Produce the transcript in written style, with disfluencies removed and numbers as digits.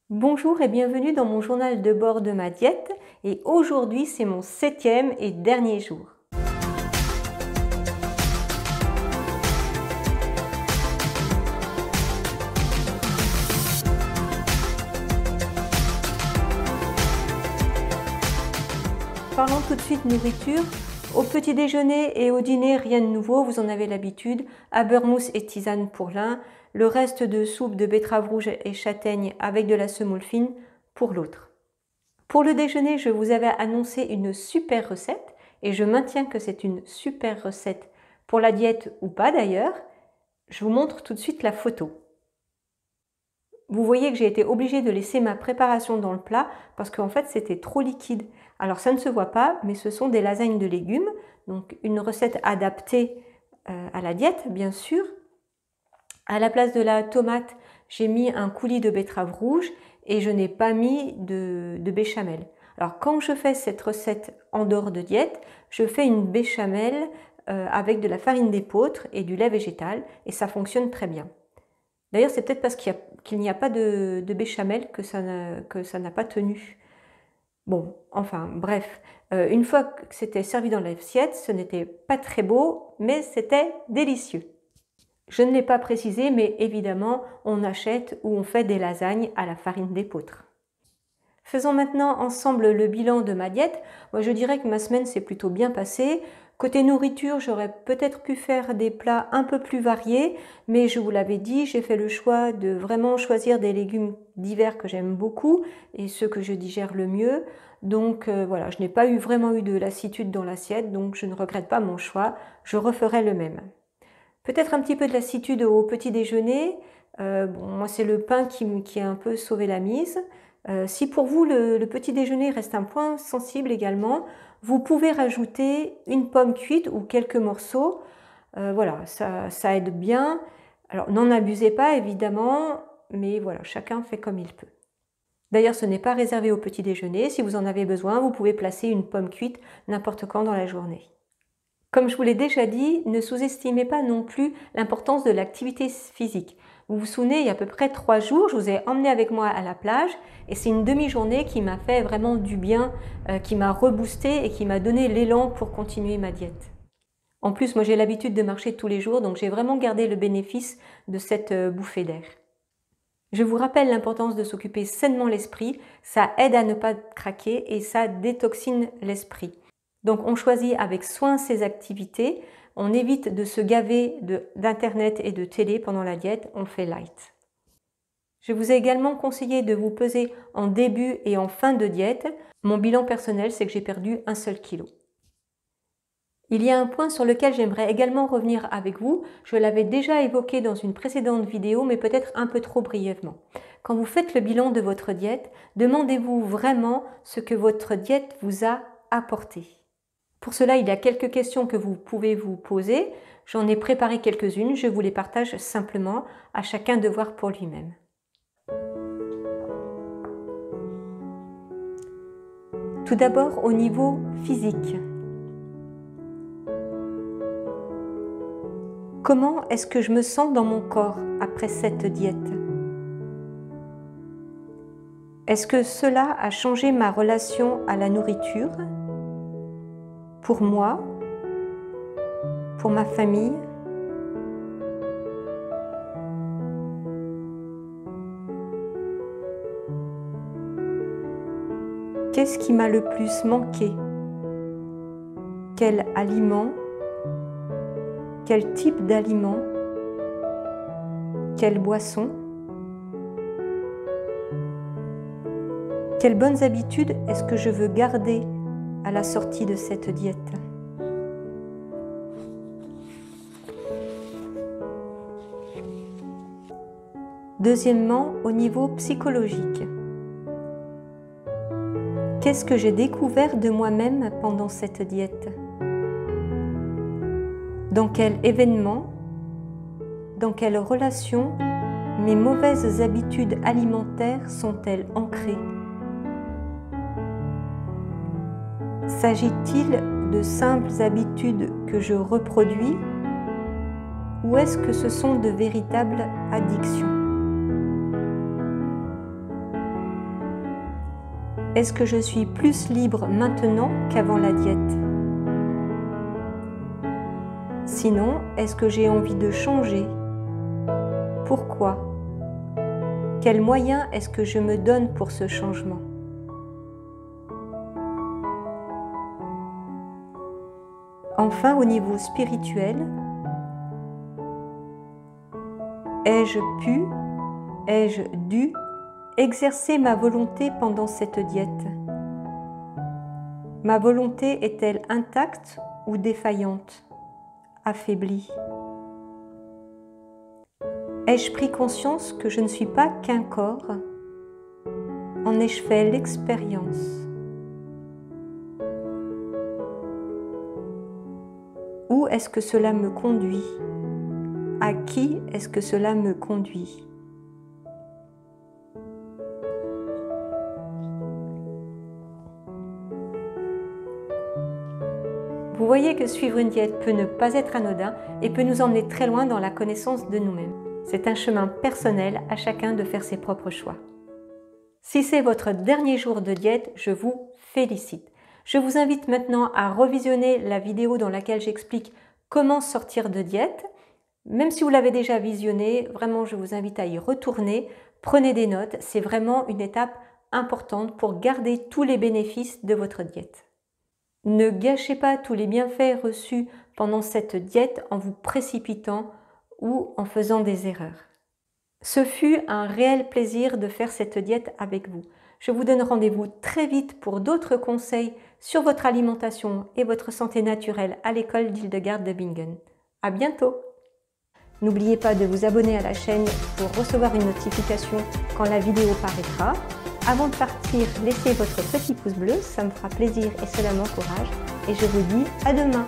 Bonjour et bienvenue dans mon journal de bord de ma diète et aujourd'hui c'est mon 7e et dernier jour. Parlons tout de suite nourriture. Au petit déjeuner et au dîner, rien de nouveau, vous en avez l'habitude. Habermousse et tisane pour l'un, le reste de soupe de betterave rouge et châtaigne avec de la semoule fine pour l'autre. Pour le déjeuner, je vous avais annoncé une super recette et je maintiens que c'est une super recette pour la diète ou pas d'ailleurs. Je vous montre tout de suite la photo. Vous voyez que j'ai été obligée de laisser ma préparation dans le plat parce qu'en fait c'était trop liquide. Alors ça ne se voit pas, mais ce sont des lasagnes de légumes, donc une recette adaptée à la diète bien sûr. À la place de la tomate, j'ai mis un coulis de betterave rouge et je n'ai pas mis de béchamel. Alors quand je fais cette recette en dehors de diète, je fais une béchamel avec de la farine d'épeautre et du lait végétal et ça fonctionne très bien. D'ailleurs, c'est peut-être parce qu'il n'y a pas de béchamel que ça n'a pas tenu. Bon, enfin, bref. Une fois que c'était servi dans l'assiette, ce n'était pas très beau, mais c'était délicieux. Je ne l'ai pas précisé, mais évidemment, on achète ou on fait des lasagnes à la farine d'épeautre. Faisons maintenant ensemble le bilan de ma diète. Moi, je dirais que ma semaine s'est plutôt bien passée. Côté nourriture, j'aurais peut-être pu faire des plats un peu plus variés, mais je vous l'avais dit, j'ai fait le choix de vraiment choisir des légumes d'hiver que j'aime beaucoup et ceux que je digère le mieux. Donc voilà, je n'ai pas vraiment eu de lassitude dans l'assiette, donc je ne regrette pas mon choix, je referai le même. Peut-être un petit peu de lassitude au petit déjeuner. Bon, moi, c'est le pain qui a un peu sauvé la mise. Si pour vous, le petit déjeuner reste un point sensible également, vous pouvez rajouter une pomme cuite ou quelques morceaux. Voilà, ça aide bien. Alors, n'en abusez pas, évidemment, mais voilà, chacun fait comme il peut. D'ailleurs, ce n'est pas réservé au petit déjeuner. Si vous en avez besoin, vous pouvez placer une pomme cuite n'importe quand dans la journée. Comme je vous l'ai déjà dit, ne sous-estimez pas non plus l'importance de l'activité physique. Vous vous souvenez, il y a à peu près 3 jours, je vous ai emmené avec moi à la plage et c'est une demi-journée qui m'a fait vraiment du bien, qui m'a reboosté et qui m'a donné l'élan pour continuer ma diète. En plus, moi j'ai l'habitude de marcher tous les jours, donc j'ai vraiment gardé le bénéfice de cette bouffée d'air. Je vous rappelle l'importance de s'occuper sainement l'esprit, ça aide à ne pas craquer et ça détoxine l'esprit. Donc on choisit avec soin ses activités, on évite de se gaver d'internet et de télé pendant la diète, on fait light. Je vous ai également conseillé de vous peser en début et en fin de diète. Mon bilan personnel, c'est que j'ai perdu 1 seul kilo. Il y a un point sur lequel j'aimerais également revenir avec vous. Je l'avais déjà évoqué dans une précédente vidéo, mais peut-être un peu trop brièvement. Quand vous faites le bilan de votre diète, demandez-vous vraiment ce que votre diète vous a apporté. Pour cela, il y a quelques questions que vous pouvez vous poser. J'en ai préparé quelques-unes, je vous les partage simplement, à chacun de voir pour lui-même. Tout d'abord au niveau physique. Comment est-ce que je me sens dans mon corps après cette diète? Est-ce que cela a changé ma relation à la nourriture? Pour moi, pour ma famille. Qu'est-ce qui m'a le plus manqué? Quel aliment? Quel type d'aliment? Quelle boisson? Quelles bonnes habitudes est-ce que je veux garder à la sortie de cette diète? Deuxièmement, au niveau psychologique. Qu'est-ce que j'ai découvert de moi-même pendant cette diète? Dans quel événement, dans quelle relation mes mauvaises habitudes alimentaires sont-elles ancrées? S'agit-il de simples habitudes que je reproduis ou est-ce que ce sont de véritables addictions? Est-ce que je suis plus libre maintenant qu'avant la diète? Sinon, est-ce que j'ai envie de changer? Pourquoi? Quels moyens est-ce que je me donne pour ce changement? Enfin, au niveau spirituel, ai-je pu, ai-je dû exercer ma volonté pendant cette diète? Ma volonté est-elle intacte ou défaillante, affaiblie? Ai-je pris conscience que je ne suis pas qu'un corps? En ai-je fait l'expérience? Où est-ce que cela me conduit? À qui est-ce que cela me conduit? Vous voyez que suivre une diète peut ne pas être anodin et peut nous emmener très loin dans la connaissance de nous-mêmes. C'est un chemin personnel à chacun de faire ses propres choix. Si c'est votre dernier jour de diète, je vous félicite. Je vous invite maintenant à revisionner la vidéo dans laquelle j'explique comment sortir de diète. Même si vous l'avez déjà visionné, vraiment je vous invite à y retourner. Prenez des notes, c'est vraiment une étape importante pour garder tous les bénéfices de votre diète. Ne gâchez pas tous les bienfaits reçus pendant cette diète en vous précipitant ou en faisant des erreurs. Ce fut un réel plaisir de faire cette diète avec vous. Je vous donne rendez-vous très vite pour d'autres conseils sur votre alimentation et votre santé naturelle à l'école d'Hildegarde de Bingen. À bientôt! N'oubliez pas de vous abonner à la chaîne pour recevoir une notification quand la vidéo paraîtra. Avant de partir, laissez votre petit pouce bleu, ça me fera plaisir et cela m'encourage. Et je vous dis à demain!